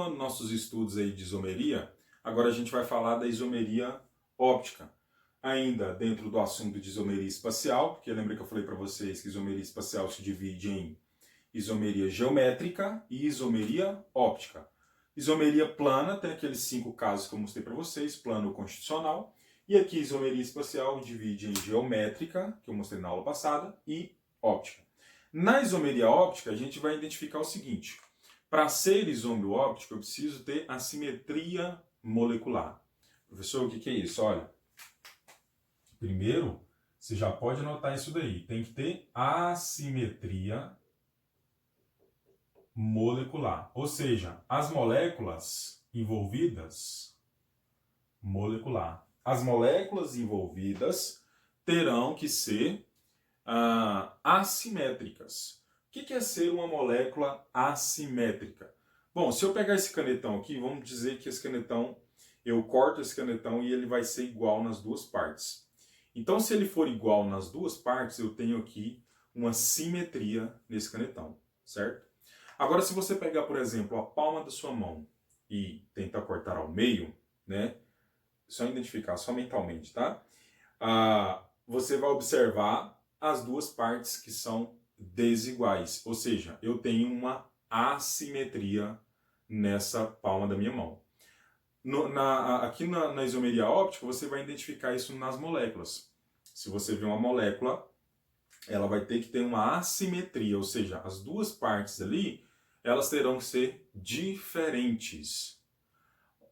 Continuando nossos estudos aí de isomeria, agora a gente vai falar da isomeria óptica. Ainda dentro do assunto de isomeria espacial, porque lembra que eu falei para vocês que isomeria espacial se divide em isomeria geométrica e isomeria óptica. Isomeria plana tem aqueles 5 casos que eu mostrei para vocês, plano constitucional. E aqui isomeria espacial divide em geométrica, que eu mostrei na aula passada, e óptica. Na isomeria óptica, a gente vai identificar o seguinte: para ser isômero óptico, eu preciso ter assimetria molecular. Professor, o que é isso? Olha, primeiro, você já pode anotar isso daí. Tem que ter assimetria molecular. Ou seja, as moléculas envolvidas, molecular. As moléculas envolvidas terão que ser assimétricas. O que é ser uma molécula assimétrica? Bom, se eu pegar esse canetão aqui, vamos dizer que esse canetão, eu corto esse canetão e ele vai ser igual nas duas partes. Então, se ele for igual nas duas partes, eu tenho aqui uma simetria nesse canetão, certo? Agora, se você pegar, por exemplo, a palma da sua mão e tentar cortar ao meio, né? Só identificar, só mentalmente, tá? Você vai observar as duas partes que são desiguais. Ou seja, eu tenho uma assimetria nessa palma da minha mão. Aqui na isomeria óptica, você vai identificar isso nas moléculas. Se você vê uma molécula, ela vai ter que ter uma assimetria, ou seja, as duas partes ali, elas terão que ser diferentes.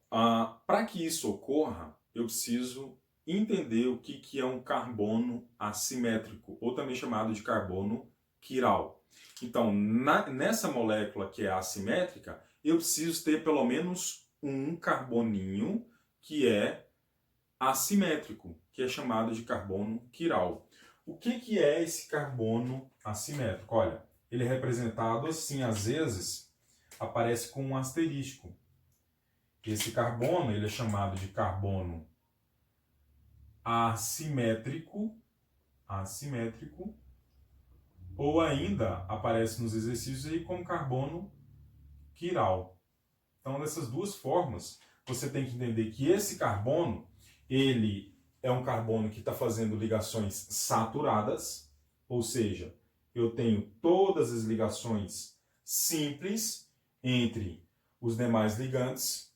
Para que isso ocorra, eu preciso entender o que é um carbono assimétrico, ou também chamado de carbono quiral. Então, nessa molécula que é assimétrica, eu preciso ter pelo menos um carboninho que é assimétrico, que é chamado de carbono quiral. O que é esse carbono assimétrico? Olha, ele é representado assim, às vezes, aparece com um asterisco. Esse carbono ele é chamado de carbono assimétrico, ou ainda aparece nos exercícios aí como carbono quiral. Então, dessas duas formas, você tem que entender que esse carbono, ele é um carbono que está fazendo ligações saturadas, ou seja, eu tenho todas as ligações simples entre os demais ligantes.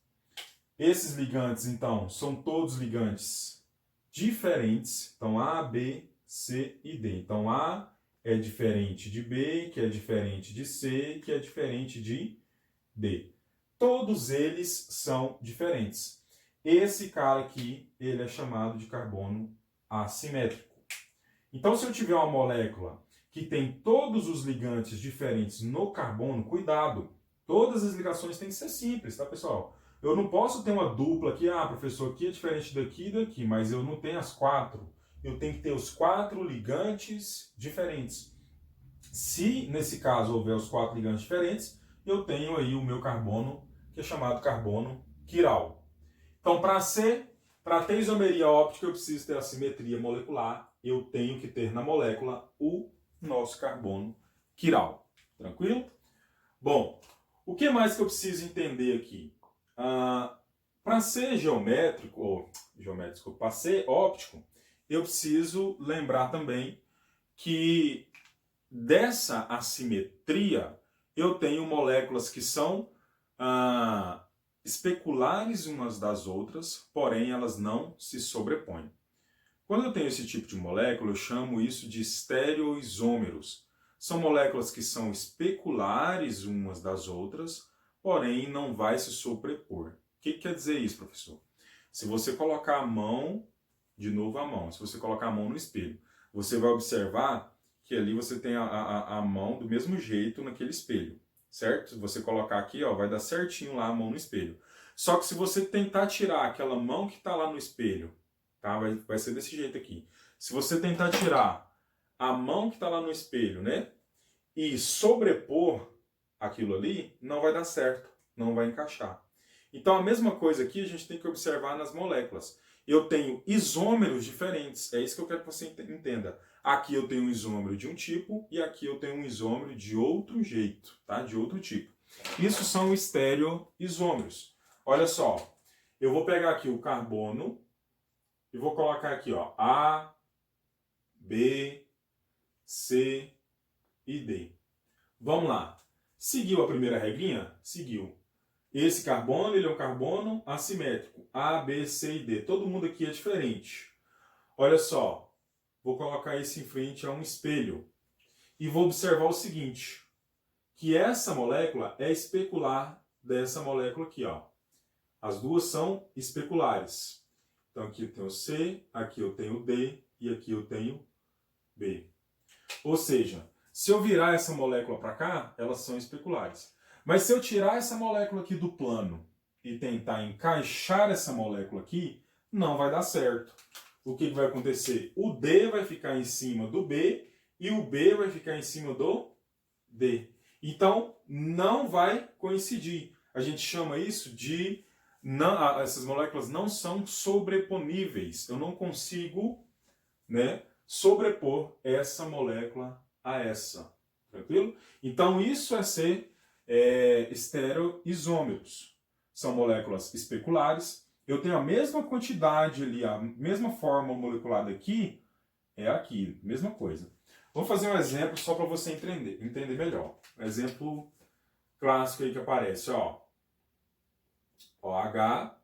Esses ligantes, então, são todos ligantes diferentes. Então, A, B, C e D. Então, A é diferente de B, que é diferente de C, que é diferente de D. Todos eles são diferentes. Esse cara aqui, ele é chamado de carbono assimétrico. Então, se eu tiver uma molécula que tem todos os ligantes diferentes no carbono, cuidado, todas as ligações têm que ser simples, tá, pessoal? Eu não posso ter uma dupla aqui, professor, aqui é diferente daqui e daqui, mas eu não tenho as 4. Eu tenho que ter os 4 ligantes diferentes. Se, nesse caso, houver os 4 ligantes diferentes, eu tenho aí o meu carbono, que é chamado carbono quiral. Então, para ter isomeria óptica, eu preciso ter a simetria molecular. Eu tenho que ter na molécula o nosso carbono quiral. Tranquilo? Bom, o que mais que eu preciso entender aqui? Para ser para ser óptico, eu preciso lembrar também que dessa assimetria eu tenho moléculas que são especulares umas das outras, porém elas não se sobrepõem. Quando eu tenho esse tipo de molécula, eu chamo isso de estereoisômeros. São moléculas que são especulares umas das outras, porém não vai se sobrepor. O que quer dizer isso, professor? Se você colocar a mão, de novo a mão, se você colocar a mão no espelho, você vai observar que ali você tem a mão do mesmo jeito naquele espelho, certo? Se você colocar aqui, vai dar certinho lá a mão no espelho. Só que se você tentar tirar aquela mão que está lá no espelho, tá? Vai ser desse jeito aqui. Se você tentar tirar a mão que está lá no espelho, né? E sobrepor aquilo ali, não vai dar certo, não vai encaixar. Então a mesma coisa aqui a gente tem que observar nas moléculas. Eu tenho isômeros diferentes, é isso que eu quero que você entenda. Aqui eu tenho um isômero de um tipo e aqui eu tenho um isômero de outro jeito, tá? De outro tipo. Isso são estereoisômeros. Olha só, eu vou pegar aqui o carbono e vou colocar aqui, ó, A, B, C e D. Vamos lá. Seguiu a primeira regrinha? Seguiu. Esse carbono, ele é um carbono assimétrico. A, B, C e D. Todo mundo aqui é diferente. Olha só. Vou colocar isso em frente a um espelho. E vou observar o seguinte. Que essa molécula é especular dessa molécula aqui, ó. As duas são especulares. Então aqui eu tenho C, aqui eu tenho D e aqui eu tenho B. Ou seja, se eu virar essa molécula para cá, elas são especulares. Mas se eu tirar essa molécula aqui do plano e tentar encaixar essa molécula aqui, não vai dar certo. O que vai acontecer? O D vai ficar em cima do B e o B vai ficar em cima do D. Então, não vai coincidir. A gente chama isso de... essas moléculas não são sobreponíveis. Eu não consigo, né, sobrepor essa molécula a essa. Tranquilo? Então, isso é ser estereoisômeros. São moléculas especulares. Eu tenho a mesma quantidade ali, a mesma forma molecular daqui, é aqui, mesma coisa. Vou fazer um exemplo só para você entender melhor. Um exemplo clássico aí que aparece, ó. OH,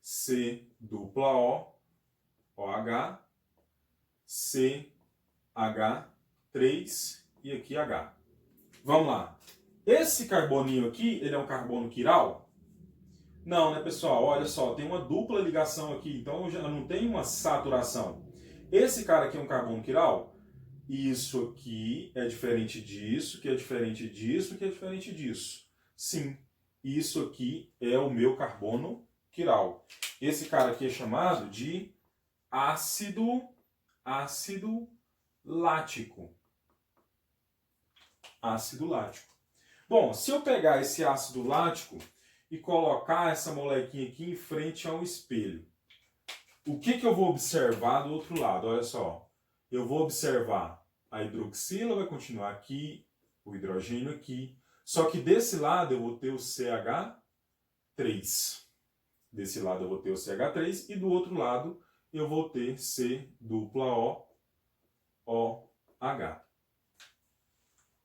C dupla O, OH, CH3 e aqui H. Vamos lá. Esse carboninho aqui, ele é um carbono quiral? Não, né, pessoal? Olha só, tem uma dupla ligação aqui, então eu já não tenho uma saturação. Esse cara aqui é um carbono quiral? Isso aqui é diferente disso, que é diferente disso, que é diferente disso. Sim, isso aqui é o meu carbono quiral. Esse cara aqui é chamado de ácido lático. Ácido lático. Bom, se eu pegar esse ácido lático e colocar essa molequinha aqui em frente a um espelho, o que eu vou observar do outro lado? Olha só, eu vou observar a hidroxila, vai continuar aqui, o hidrogênio aqui, só que desse lado eu vou ter o CH3. Desse lado eu vou ter o CH3 e do outro lado eu vou ter C dupla O, OH.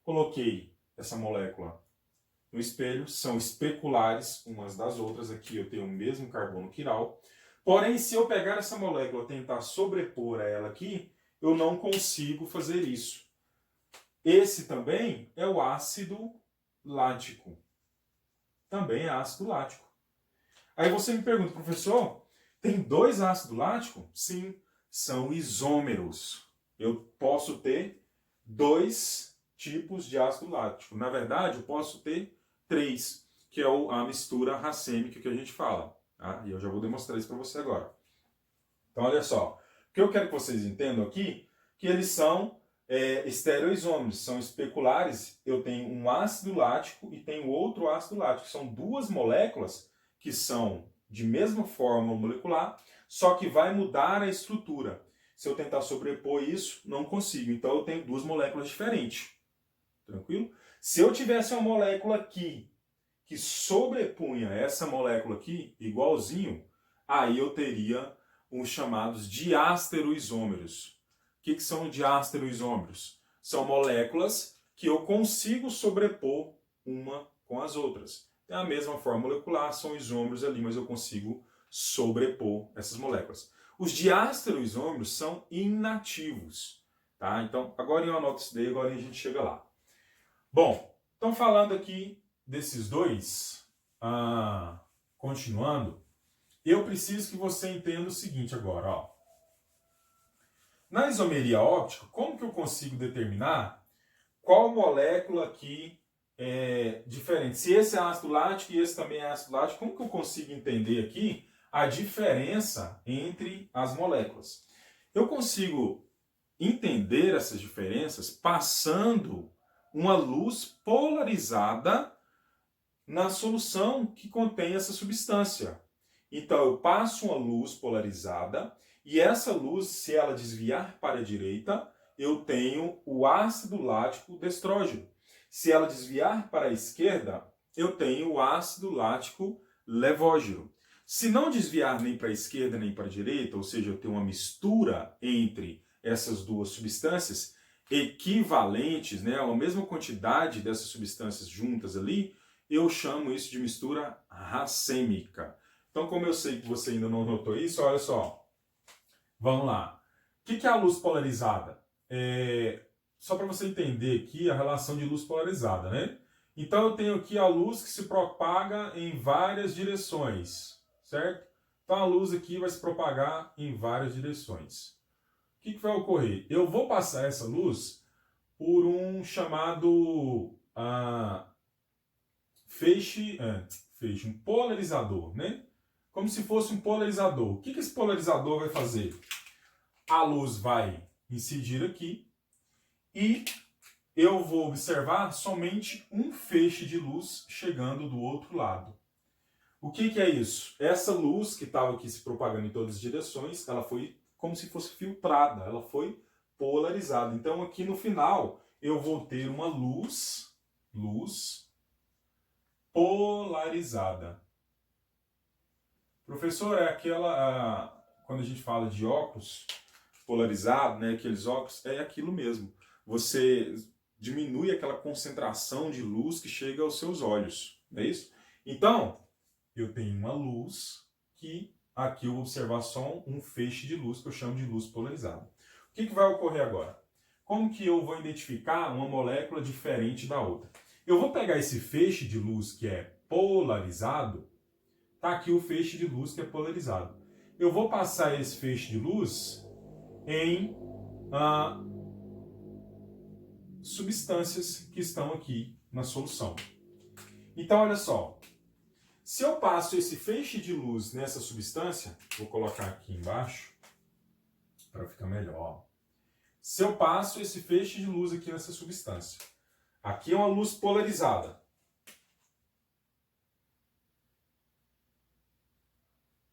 Coloquei essa molécula no espelho, são especulares umas das outras, aqui eu tenho o mesmo carbono quiral. Porém, se eu pegar essa molécula e tentar sobrepor a ela aqui, eu não consigo fazer isso. Esse também é o ácido lático. Também é ácido lático. Aí você me pergunta, professor, tem dois ácidos láticos? Sim, são isômeros. Eu posso ter dois tipos de ácido lático. Na verdade, eu posso ter três, que é a mistura racêmica que a gente fala. Tá? E eu já vou demonstrar isso para você agora. Então, olha só. O que eu quero que vocês entendam aqui, que eles são estereoisômeros, são especulares. Eu tenho um ácido lático e tenho outro ácido lático. São duas moléculas que são de mesma forma molecular, só que vai mudar a estrutura. Se eu tentar sobrepor isso, não consigo. Então eu tenho duas moléculas diferentes. Tranquilo? Se eu tivesse uma molécula aqui que sobrepunha essa molécula aqui, igualzinho, aí eu teria os chamados diastereoisômeros. O que são diastereoisômeros? São moléculas que eu consigo sobrepor uma com as outras. É a mesma forma molecular, são isômeros ali, mas eu consigo sobrepor essas moléculas. Os diastereoisômeros são inativos. Tá? Então, agora eu anoto isso daí, agora a gente chega lá. Bom, então falando aqui desses dois, continuando, eu preciso que você entenda o seguinte agora. Ó. Na isomeria óptica, como que eu consigo determinar qual molécula aqui é diferente? Se esse é ácido lático e esse também é ácido lático, como que eu consigo entender aqui a diferença entre as moléculas? Eu consigo entender essas diferenças passando uma luz polarizada na solução que contém essa substância. Então eu passo uma luz polarizada e essa luz, se ela desviar para a direita, eu tenho o ácido lático destrógeno. Se ela desviar para a esquerda, eu tenho o ácido lático levógeno. Se não desviar nem para a esquerda nem para a direita, ou seja, eu tenho uma mistura entre essas duas substâncias equivalentes, né, a mesma quantidade dessas substâncias juntas ali, eu chamo isso de mistura racêmica. Então, como eu sei que você ainda não notou isso, olha só. Vamos lá. O que é a luz polarizada? Só para você entender aqui a relação de luz polarizada, né? Então, eu tenho aqui a luz que se propaga em várias direções, certo? Então, a luz aqui vai se propagar em várias direções. O que vai ocorrer? Eu vou passar essa luz por um chamado um polarizador, né? Como se fosse um polarizador. O que esse polarizador vai fazer? A luz vai incidir aqui e eu vou observar somente um feixe de luz chegando do outro lado. O que é isso? Essa luz que estava aqui se propagando em todas as direções, ela foi como se fosse filtrada, ela foi polarizada. Então aqui no final eu vou ter uma luz polarizada. Professor, é aquela, quando a gente fala de óculos polarizado, né, aqueles óculos, é aquilo mesmo. Você diminui aquela concentração de luz que chega aos seus olhos, não é isso? Então, eu tenho uma luz que aqui eu vou observar só um feixe de luz que eu chamo de luz polarizada. O que vai ocorrer agora? Como que eu vou identificar uma molécula diferente da outra? Eu vou pegar esse feixe de luz que é polarizado, tá aqui o feixe de luz que é polarizado. Eu vou passar esse feixe de luz em substâncias que estão aqui na solução. Então, olha só. Se eu passo esse feixe de luz nessa substância, vou colocar aqui embaixo para ficar melhor. Se eu passo esse feixe de luz aqui nessa substância, aqui é uma luz polarizada.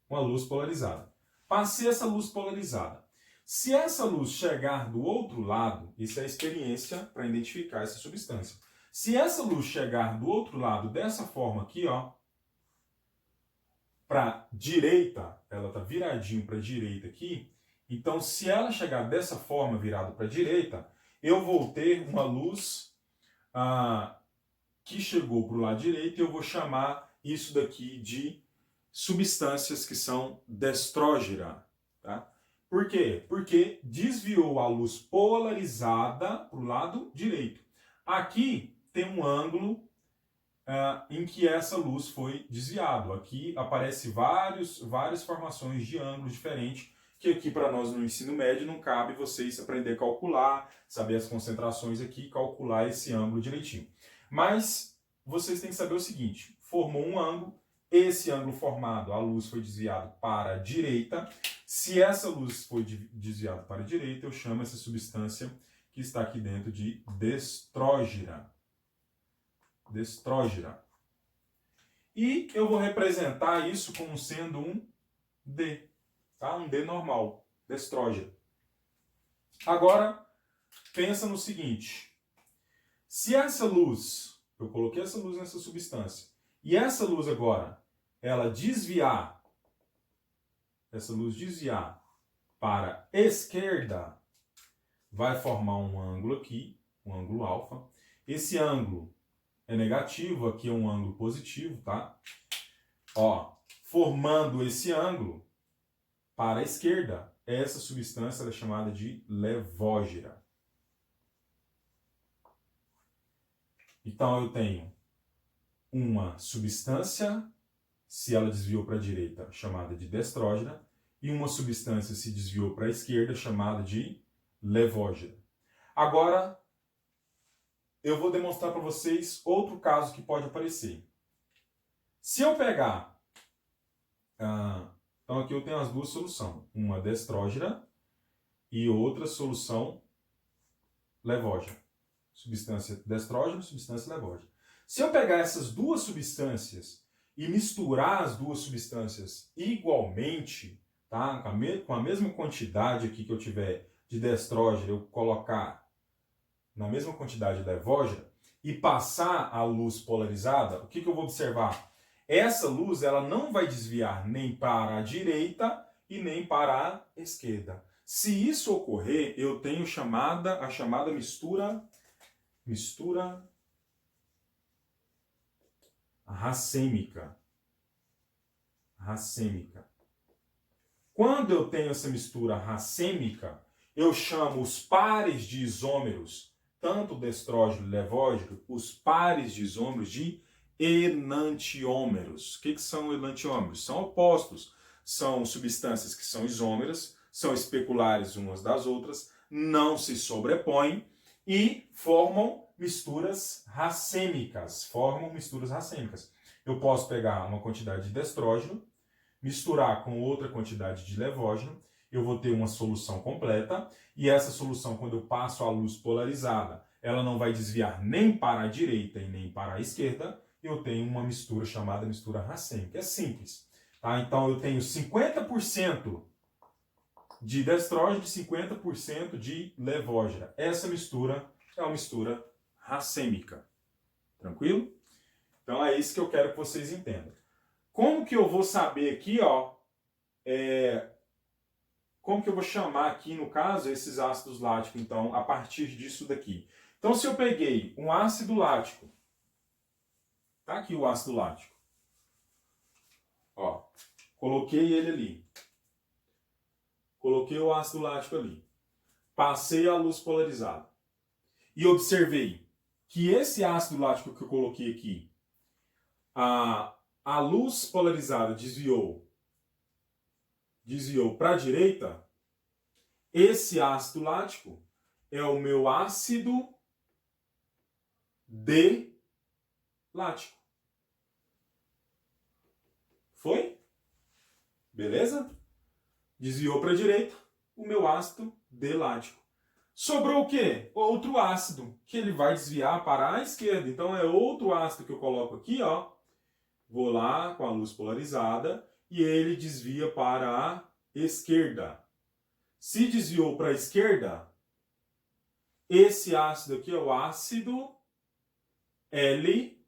Uma luz polarizada. Passei essa luz polarizada. Se essa luz chegar do outro lado, isso é a experiência para identificar essa substância. Se essa luz chegar do outro lado dessa forma aqui, ó, para direita, ela está viradinho para a direita aqui, então se ela chegar dessa forma, virada para a direita, eu vou ter uma luz que chegou para o lado direito e eu vou chamar isso daqui de substâncias que são destrógena. Tá? Por quê? Porque desviou a luz polarizada para o lado direito. Aqui tem um ângulo em que essa luz foi desviada. Aqui aparece várias formações de ângulos diferentes, que aqui para nós no ensino médio não cabe vocês aprender a calcular, saber as concentrações aqui, calcular esse ângulo direitinho. Mas vocês têm que saber o seguinte, formou um ângulo, esse ângulo formado, a luz foi desviada para a direita. Se essa luz foi desviada para a direita, eu chamo essa substância que está aqui dentro de destrógena. E eu vou representar isso como sendo um D, tá? Um D normal, destrógeno. Agora, pensa no seguinte, se essa luz, eu coloquei essa luz nessa substância, e essa luz agora, ela desviar, essa luz desviar para a esquerda, vai formar um ângulo aqui, um ângulo alfa. Esse ângulo é negativo, aqui é um ângulo positivo, tá? Ó, formando esse ângulo para a esquerda, essa substância é chamada de levógena. Então eu tenho uma substância, se ela desviou para a direita, chamada de destrógena, e uma substância se desviou para a esquerda, chamada de levógena. Agora, eu vou demonstrar para vocês outro caso que pode aparecer. Se eu pegar... então aqui eu tenho as duas soluções. Uma destrógena e outra solução levógena. Substância destrógena, substância levógena. Se eu pegar essas duas substâncias e misturar as duas substâncias igualmente, tá? Com a mesma quantidade aqui que eu tiver de destrógeno, eu colocar na mesma quantidade de levógena, e passar a luz polarizada, o que eu vou observar? Essa luz ela não vai desviar nem para a direita e nem para a esquerda. Se isso ocorrer, eu tenho a chamada mistura racêmica. Quando eu tenho essa mistura racêmica, eu chamo os pares de isômeros, tanto destrógeno e levógeno, os pares de isômeros de enantiômeros. O que são enantiômeros? São opostos. São substâncias que são isômeras, são especulares umas das outras, não se sobrepõem e formam misturas racêmicas. Eu posso pegar uma quantidade de destrógeno, misturar com outra quantidade de levógeno, eu vou ter uma solução completa, e essa solução, quando eu passo a luz polarizada, ela não vai desviar nem para a direita e nem para a esquerda, eu tenho uma mistura chamada mistura racêmica. É simples. Tá? Então eu tenho 50% de destrógeno e 50% de levógeno. Essa mistura é uma mistura racêmica. Tranquilo? Então é isso que eu quero que vocês entendam. Como que eu vou saber aqui, ó, como que eu vou chamar aqui, no caso, esses ácidos láticos, então, a partir disso daqui? Então, se eu peguei um ácido lático, tá aqui o ácido lático, ó, coloquei ele ali, coloquei o ácido lático ali, passei a luz polarizada e observei que esse ácido lático que eu coloquei aqui, a luz polarizada desviou para a direita, esse ácido lático é o meu ácido D-lático. Foi? Beleza? Desviou para a direita, o meu ácido D-lático. Sobrou o quê? Outro ácido, que ele vai desviar para a esquerda. Então é outro ácido que eu coloco aqui, ó. Vou lá com a luz polarizada e ele desvia para a esquerda. Se desviou para a esquerda, esse ácido aqui é o ácido L-lático.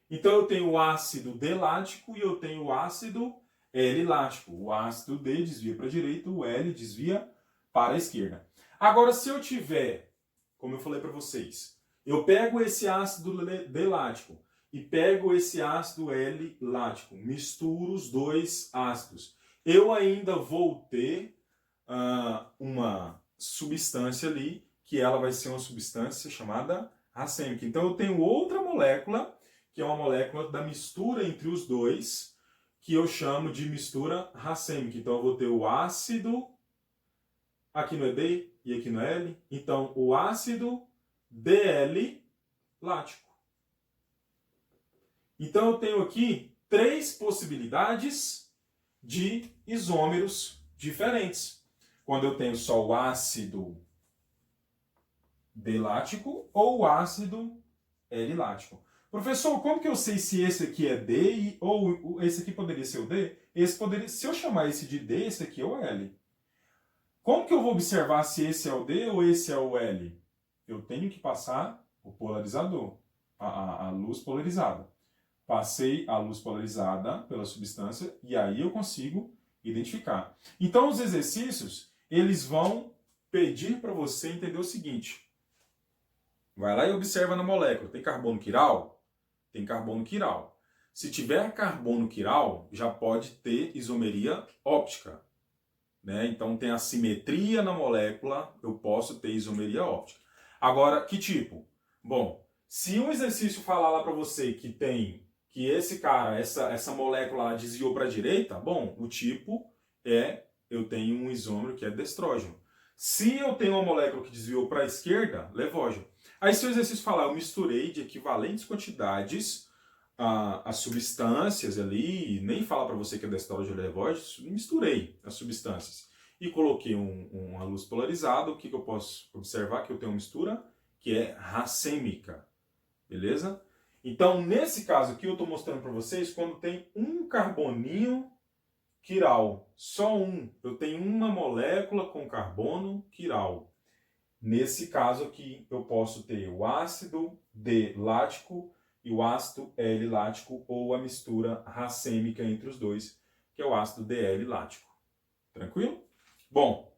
Então eu tenho o ácido D-lático e eu tenho o ácido L-lático. O ácido D desvia para a direita, o L desvia para a esquerda. Agora, se eu tiver, como eu falei para vocês, eu pego esse ácido D-lático e pego esse ácido L-lático, misturo os dois ácidos. Eu ainda vou ter uma substância ali, que ela vai ser uma substância chamada racêmica. Então eu tenho outra molécula, que é uma molécula da mistura entre os dois, que eu chamo de mistura racêmica. Então eu vou ter o ácido, aqui no é D e aqui no é L, então o ácido DL-lático. Então eu tenho aqui 3 possibilidades de isômeros diferentes. Quando eu tenho só o ácido D-lático ou o ácido L-lático. Professor, como que eu sei se esse aqui é D ou esse aqui poderia ser o D? Se eu chamar esse de D, esse aqui é o L. Como que eu vou observar se esse é o D ou esse é o L? Eu tenho que passar o polarizador, a luz polarizada. Passei a luz polarizada pela substância e aí eu consigo identificar. Então os exercícios, eles vão pedir para você entender o seguinte. Vai lá e observa na molécula. Tem carbono quiral? Tem carbono quiral. Se tiver carbono quiral, já pode ter isomeria óptica. Né? Então tem assimetria na molécula, eu posso ter isomeria óptica. Agora, que tipo? Bom, se um exercício falar lá para você que esse cara, essa molécula lá desviou para a direita, bom, o tipo eu tenho um isômero que é destrógeno. Se eu tenho uma molécula que desviou para a esquerda, levógeno. Aí se o exercício falar, eu misturei de equivalentes quantidades as substâncias ali, nem falar para você que é destrógeno ou levógeno, misturei as substâncias e coloquei uma luz polarizada, o que eu posso observar? Que eu tenho uma mistura que é racêmica, beleza? Então, nesse caso aqui, eu estou mostrando para vocês quando tem um carboninho quiral, só um. Eu tenho uma molécula com carbono quiral. Nesse caso aqui, eu posso ter o ácido D-lático e o ácido L-lático, ou a mistura racêmica entre os dois, que é o ácido DL-lático. Tranquilo? Bom,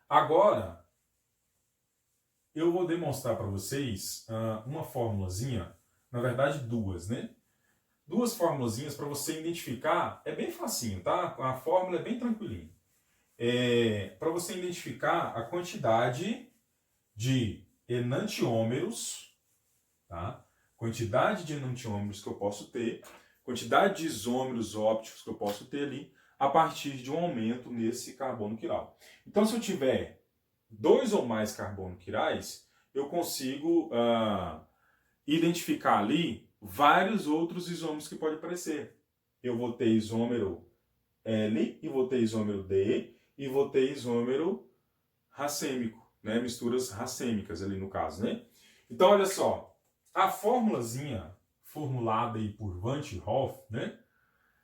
agora eu vou demonstrar para vocês uma formulazinha, na verdade duas, né? Duas formulazinhas para você identificar, é bem facinho, tá? A fórmula é bem tranquilinha. Para você identificar a quantidade de enantiômeros, tá? Quantidade de enantiômeros que eu posso ter, quantidade de isômeros ópticos que eu posso ter ali, a partir de um aumento nesse carbono quiral. Então, se eu tiver 2 ou mais carbono quirais, eu consigo identificar ali vários outros isômeros que podem aparecer. Eu vou ter isômero L, e vou ter isômero D, e vou ter isômero racêmico, né? Misturas racêmicas ali no caso, né? Então, olha só, a formulazinha formulada aí por Van 't Hoff, né?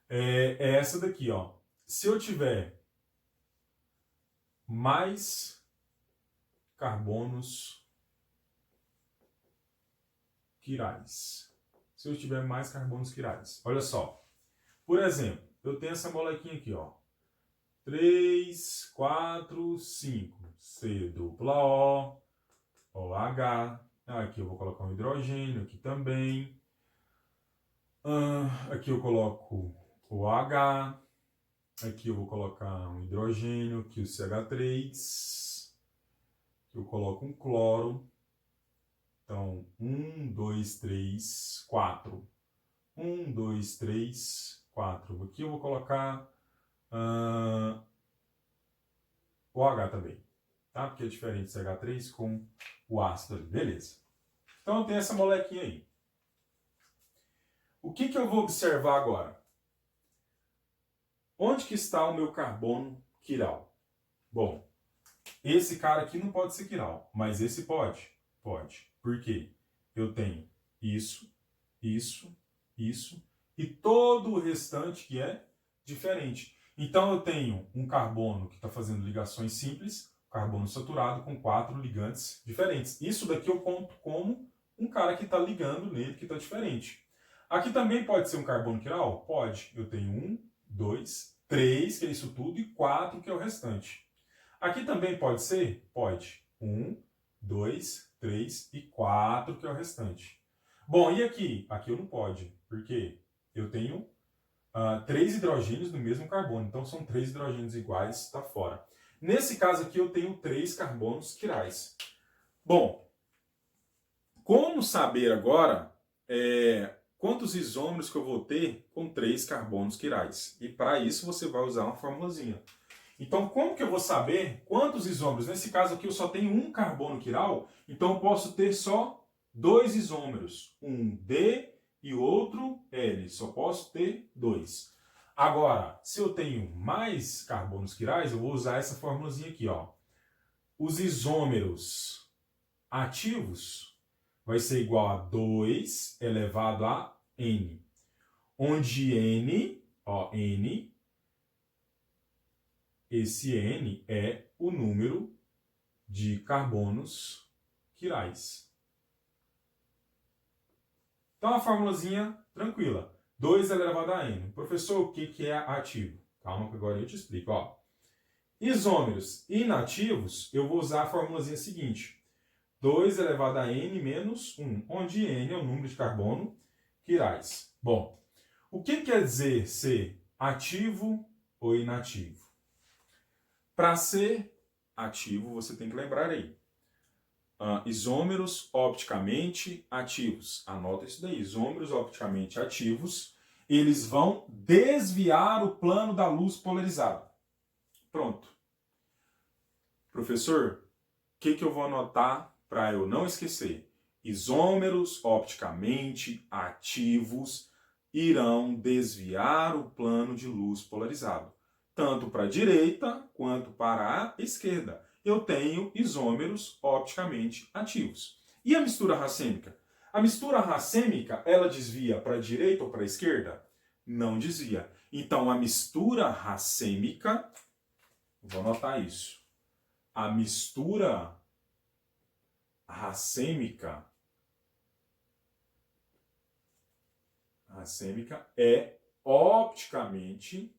É essa daqui, ó. Se eu tiver mais carbonos quirais. Se eu tiver mais carbonos quirais. Olha só. Por exemplo, eu tenho essa molequinha aqui, ó. 3, 4, 5. C dupla O, OH. Aqui eu vou colocar um hidrogênio, aqui também. Aqui eu coloco o OH. Aqui eu vou colocar um hidrogênio, aqui o CH3. Aqui eu coloco um cloro. Então, 1, 2, 3, 4. 1, 2, 3, 4. Aqui eu vou colocar o OH também, tá? Porque é diferente CH3 com o ácido ali, beleza. Então, eu tenho essa molequinha aí. O que eu vou observar agora? Onde que está o meu carbono quiral? Bom, esse cara aqui não pode ser quiral, mas esse pode. Pode. Por quê? Eu tenho isso, isso, isso e todo o restante que é diferente. Então eu tenho um carbono que está fazendo ligações simples, carbono saturado com 4 ligantes diferentes. Isso daqui eu conto como um cara que está ligando nele, que está diferente. Aqui também pode ser um carbono quiral? Pode. Eu tenho 1, 2, 3, que é isso tudo, e 4, que é o restante. Aqui também pode ser? Pode. 1, 2, 3 e 4, que é o restante. Bom, e aqui? Aqui eu não pode, porque eu tenho 3 hidrogênios do mesmo carbono, então são 3 hidrogênios iguais, está fora. Nesse caso aqui eu tenho 3 carbonos quirais. Bom, como saber agora quantos isômeros que eu vou ter com 3 carbonos quirais? E para isso você vai usar uma formulazinha. Então, como que eu vou saber quantos isômeros? Nesse caso aqui eu só tenho um carbono quiral, então eu posso ter só 2 isômeros, um D e outro L, só posso ter 2. Agora, se eu tenho mais carbonos quirais, eu vou usar essa formulazinha aqui, ó. Os isômeros ativos vai ser igual a 2 elevado a N, onde N, ó, N, esse N é o número de carbonos quirais. Então, a formulazinha tranquila. 2 elevado a N. Professor, o que é ativo? Calma que agora eu te explico. Ó. Isômeros inativos, eu vou usar a formulazinha seguinte. 2 elevado a N menos 1, onde N é o número de carbono quirais. Bom, o que quer dizer ser ativo ou inativo? Para ser ativo, você tem que lembrar aí. Isômeros opticamente ativos. Anota isso daí. Isômeros opticamente ativos, eles vão desviar o plano da luz polarizada. Pronto. Professor, o que eu vou anotar para eu não esquecer? Isômeros opticamente ativos irão desviar o plano de luz polarizado, tanto para a direita quanto para a esquerda. Eu tenho isômeros opticamente ativos. E a mistura racêmica? A mistura racêmica, ela desvia para a direita ou para a esquerda? Não desvia. Então, a mistura racêmica, vou anotar isso. a mistura racêmica é opticamente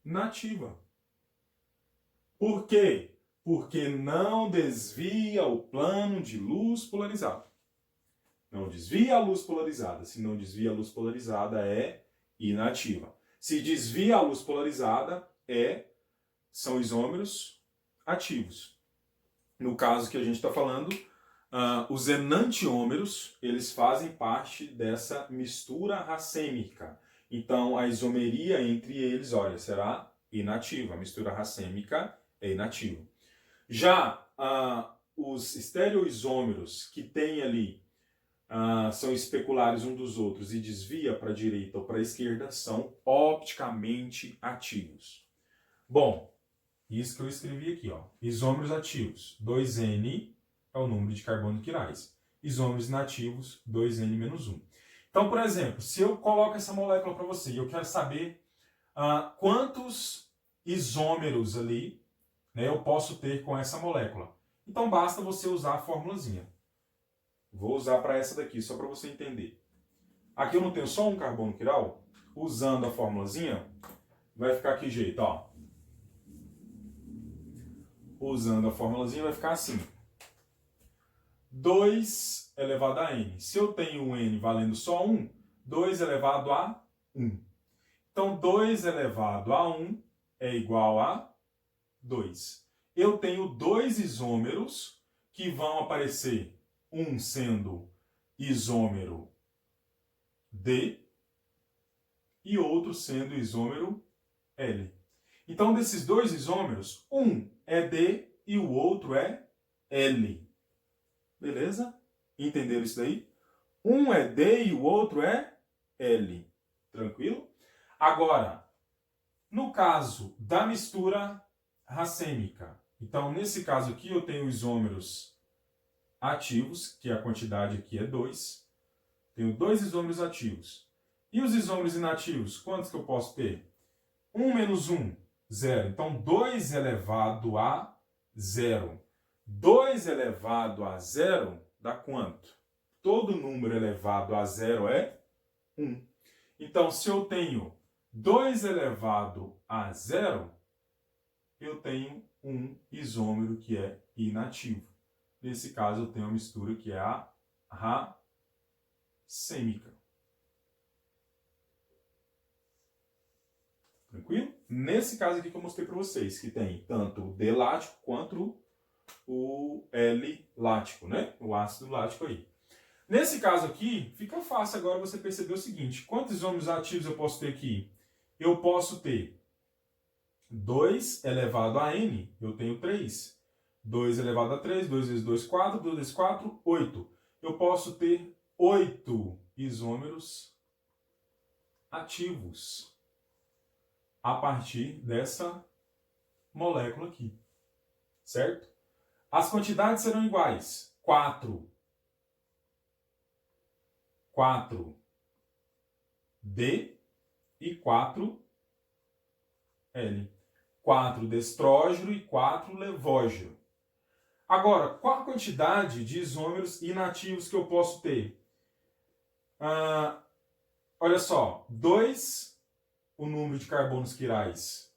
inativa. Por quê? Porque não desvia o plano de luz polarizado. Não desvia a luz polarizada. Se não desvia a luz polarizada, é inativa. Se desvia a luz polarizada, são isômeros ativos. No caso que a gente está falando, os enantiômeros, eles fazem parte dessa mistura racêmica. Então, a isomeria entre eles, olha, será inativa. A mistura racêmica é inativa. Já os estereoisômeros que tem ali, são especulares um dos outros e desvia para a direita ou para a esquerda, são opticamente ativos. Bom, isso que eu escrevi aqui, ó. Isômeros ativos, 2N é o número de carbono quirais. Isômeros inativos, 2N-1. Então, por exemplo, se eu coloco essa molécula para você e eu quero saber quantos isômeros ali, né, eu posso ter com essa molécula. Então, basta você usar a formulazinha. Vou usar para essa daqui, só para você entender. Aqui eu não tenho só um carbono quiral. Usando a formulazinha, vai ficar que jeito, ó. Usando a formulazinha, vai ficar assim. 2 elevado a n. Se eu tenho um n valendo só 1, 2 elevado a 1. Então, 2 elevado a 1 é igual a 2. Eu tenho dois isômeros que vão aparecer, um sendo isômero D e outro sendo isômero L. Então, desses dois isômeros, um é D e o outro é L. Beleza? Entenderam isso daí? Um é D e o outro é L. Tranquilo? Agora, no caso da mistura racêmica, então nesse caso aqui eu tenho isômeros ativos, que a quantidade aqui é 2. Tenho dois isômeros ativos. E os isômeros inativos, quantos que eu posso ter? 1 menos 1, 0. Então 2 elevado a 0. 2 elevado a 0 dá quanto? Todo número elevado a 0 é 1. Então, se eu tenho 2 elevado a 0, eu tenho um isômero que é inativo. Nesse caso, eu tenho a mistura que é a racêmica. Tranquilo? Nesse caso aqui que eu mostrei para vocês, que tem tanto o D lático quanto o L lático, né? O ácido lático aí. Nesse caso aqui, fica fácil agora você perceber o seguinte. Quantos isômeros ativos eu posso ter aqui? Eu posso ter 2 elevado a N, eu tenho 3. 2 elevado a 3, 2 vezes 2, 4, 2 vezes 4, 8. Eu posso ter 8 isômeros ativos a partir dessa molécula aqui. Certo? As quantidades serão iguais. 4D e 4L. 4 destrógeno e 4 levógeno. Agora, qual a quantidade de isômeros inativos que eu posso ter? Olha só, 2, o número de carbonos quirais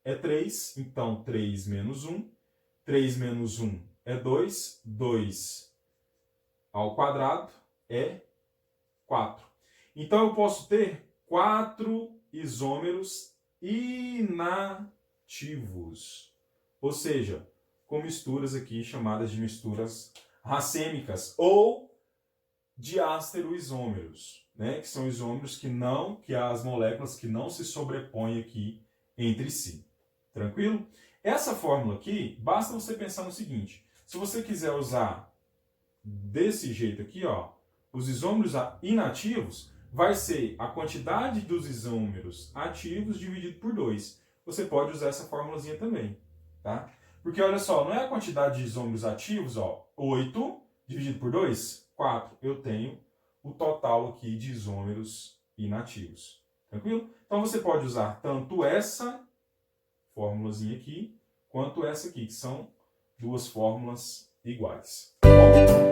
é 3, então 3 menos 1. 3 menos 1 é 2, 2 ao quadrado é 4. Então eu posso ter 4 isômeros inativos, ou seja, com misturas aqui chamadas de misturas racêmicas ou diastereoisômeros, né? Que são isômeros que as moléculas que não se sobrepõem aqui entre si. Tranquilo? Essa fórmula aqui, basta você pensar no seguinte: se você quiser usar desse jeito aqui, ó, os isômeros inativos, vai ser a quantidade dos isômeros ativos dividido por 2. Você pode usar essa formulazinha também, tá? Porque olha só, não é a quantidade de isômeros ativos, ó, 8 dividido por 2, 4. Eu tenho o total aqui de isômeros inativos. Tranquilo? Então você pode usar tanto essa fórmulazinha aqui, quanto essa aqui, que são duas fórmulas iguais. Tá bom?